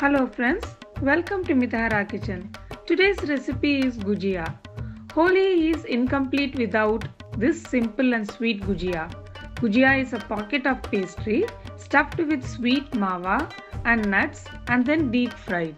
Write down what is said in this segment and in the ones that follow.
Hello friends, welcome to Mithara Kitchen. Today's recipe is gujia. Holi is incomplete without this simple and sweet gujia. Gujia is a pocket of pastry stuffed with sweet mava and nuts and then deep fried.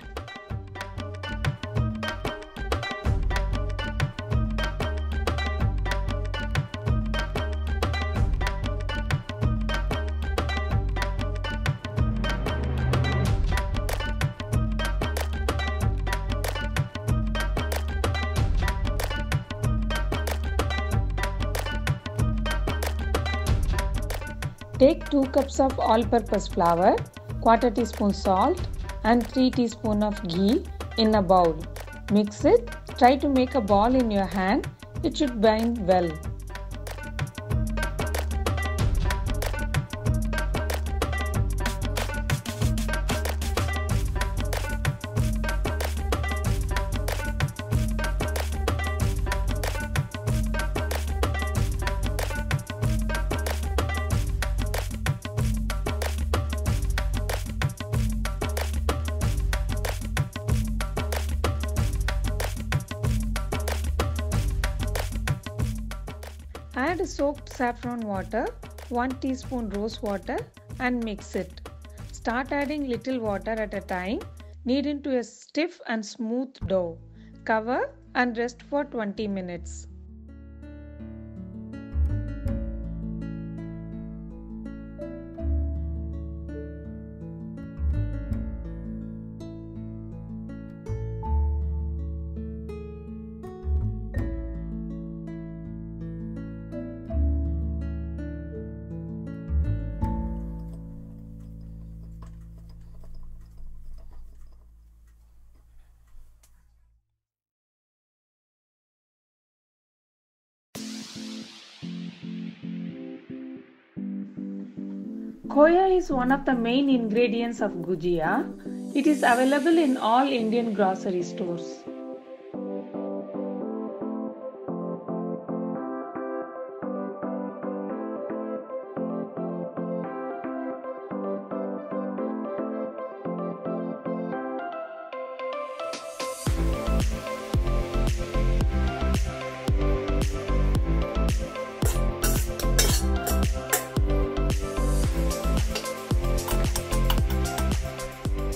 Take 2 cups of all-purpose flour, quarter teaspoon salt and 3 teaspoons of ghee in a bowl. Mix it. Try to make a ball in your hand. It should bind well. Add soaked saffron water, 1 teaspoon rose water and mix it. Start adding little water at a time. Knead into a stiff and smooth dough. Cover and rest for 20 minutes. Khoya is one of the main ingredients of gujia. It is available in all Indian grocery stores.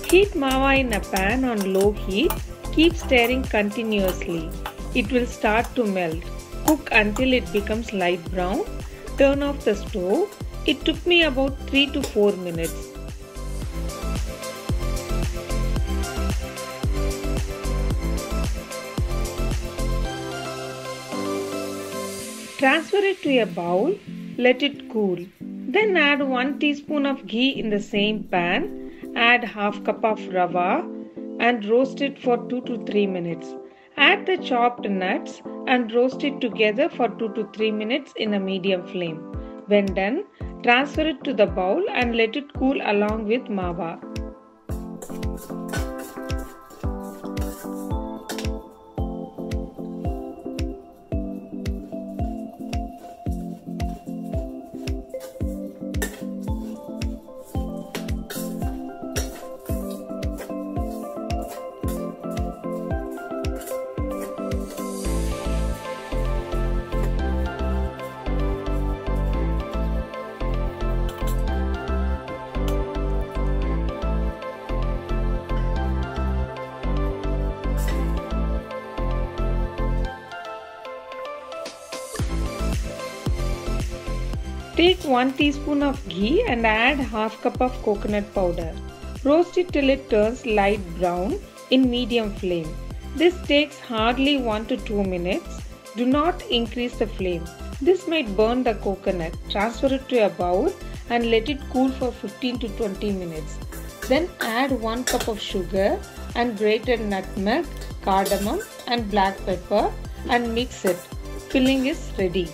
Heat mava in a pan on low heat. Keep stirring continuously. It will start to melt. Cook until it becomes light brown. Turn off the stove. It took me about 3 to 4 minutes. Transfer it to a bowl. Let it cool. Then add 1 teaspoon of ghee in the same pan. Add half cup of rava and roast it for 2 to 3 minutes. Add the chopped nuts and roast it together for 2 to 3 minutes in a medium flame. When done, transfer it to the bowl and let it cool along with mava. Take 1 teaspoon of ghee and add half cup of coconut powder. Roast it till it turns light brown in medium flame. This takes hardly 1 to 2 minutes. Do not increase the flame. This might burn the coconut. Transfer it to a bowl and let it cool for 15 to 20 minutes. Then add 1 cup of sugar and grated nutmeg, cardamom and black pepper and mix it. Filling is ready.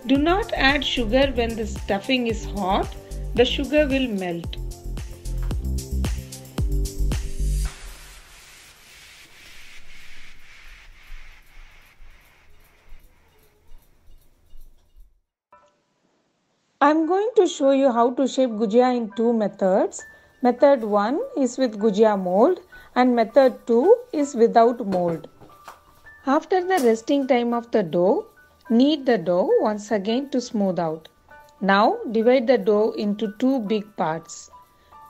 Do not add sugar when the stuffing is hot. The sugar will melt. I am going to show you how to shape gujia in two methods. Method 1 is with gujia mold and method 2 is without mold. After the resting time of the dough, knead the dough once again to smooth out. Now divide the dough into two big parts.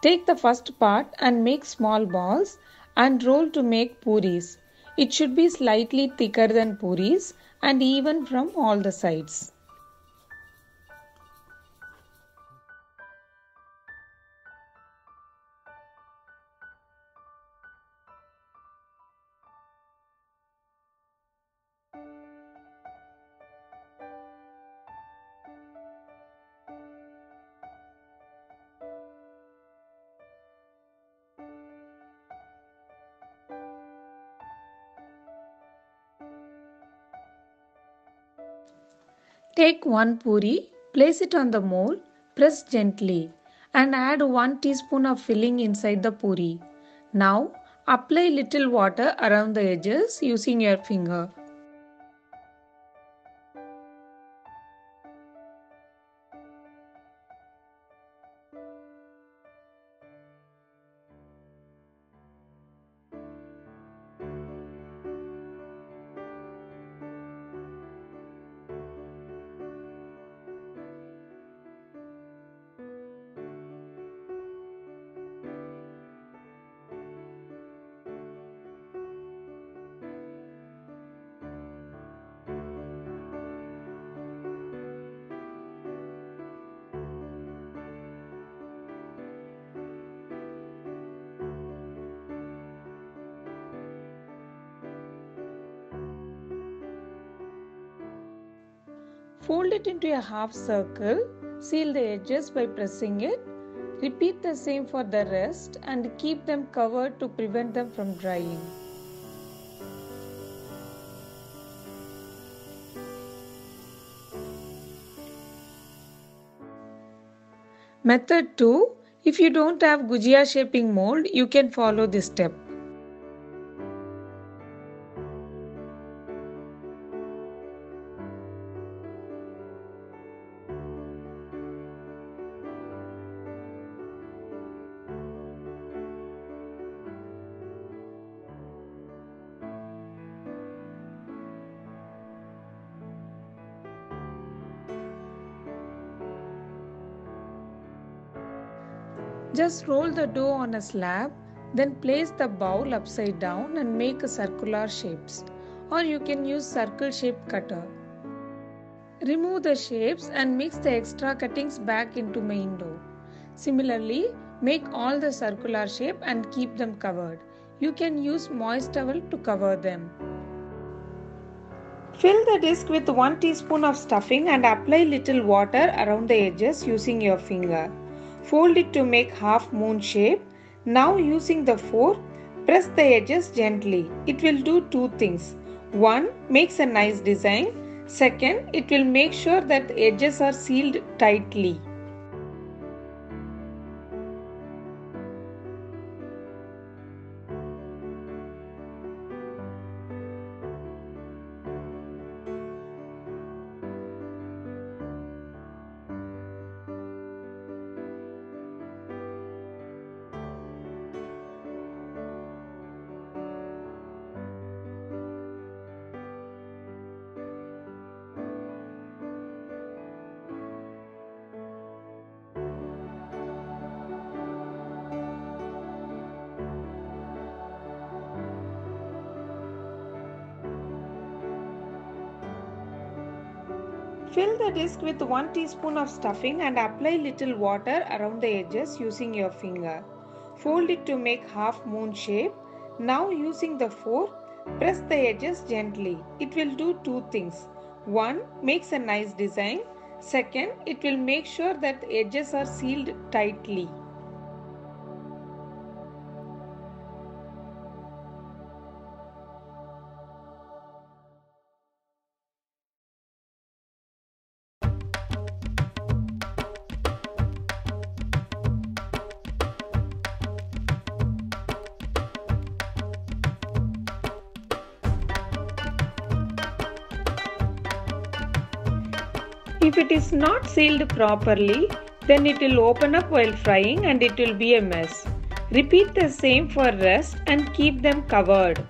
Take the first part and make small balls and roll to make puris. It should be slightly thicker than puris and even from all the sides. Take one puri, place it on the mold, press gently and add 1 teaspoon of filling inside the puri. Now apply little water around the edges using your finger. Fold it into a half circle, seal the edges by pressing it. Repeat the same for the rest and keep them covered to prevent them from drying. Method 2. If you don't have gujia shaping mold, you can follow this step. Just roll the dough on a slab, then place the bowl upside down and make circular shapes, or you can use circle shaped cutter. Remove the shapes and mix the extra cuttings back into main dough. Similarly, make all the circular shape and keep them covered. You can use moist towel to cover them. Fill the disc with 1 teaspoon of stuffing and apply little water around the edges using your finger. Fold it to make half moon shape. Now using the fork, press the edges gently. It will do two things. One, makes a nice design. Second, it will make sure that the edges are sealed tightly. Fill the disc with 1 teaspoon of stuffing and apply little water around the edges using your finger. Fold it to make half moon shape. Now using the fork, press the edges gently. It will do two things. One, makes a nice design. Second, it will make sure that the edges are sealed tightly. If it is not sealed properly, then it will open up while frying and it will be a mess. Repeat the same for rest and keep them covered.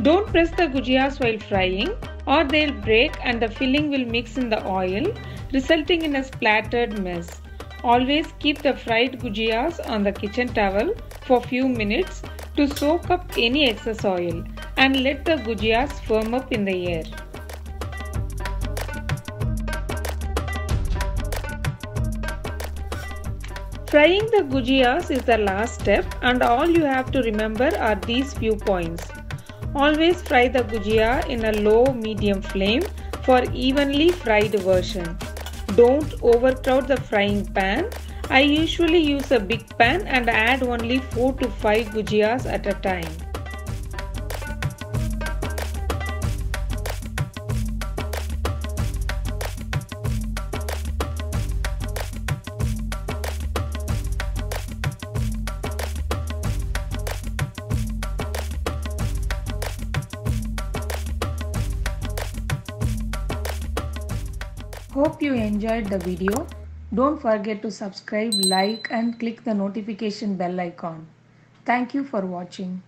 Don't press the gujiyas while frying or they'll break and the filling will mix in the oil, resulting in a splattered mess. Always keep the fried gujiyas on the kitchen towel for few minutes to soak up any excess oil and let the gujiyas firm up in the air. Frying the gujiyas is the last step and all you have to remember are these few points. Always fry the gujia in a low-medium flame for evenly fried version. Don't overcrowd the frying pan. I usually use a big pan and add only 4 to 5 gujiyas at a time. Hope you enjoyed the video. Don't forget to subscribe, like and click the notification bell icon. Thank you for watching.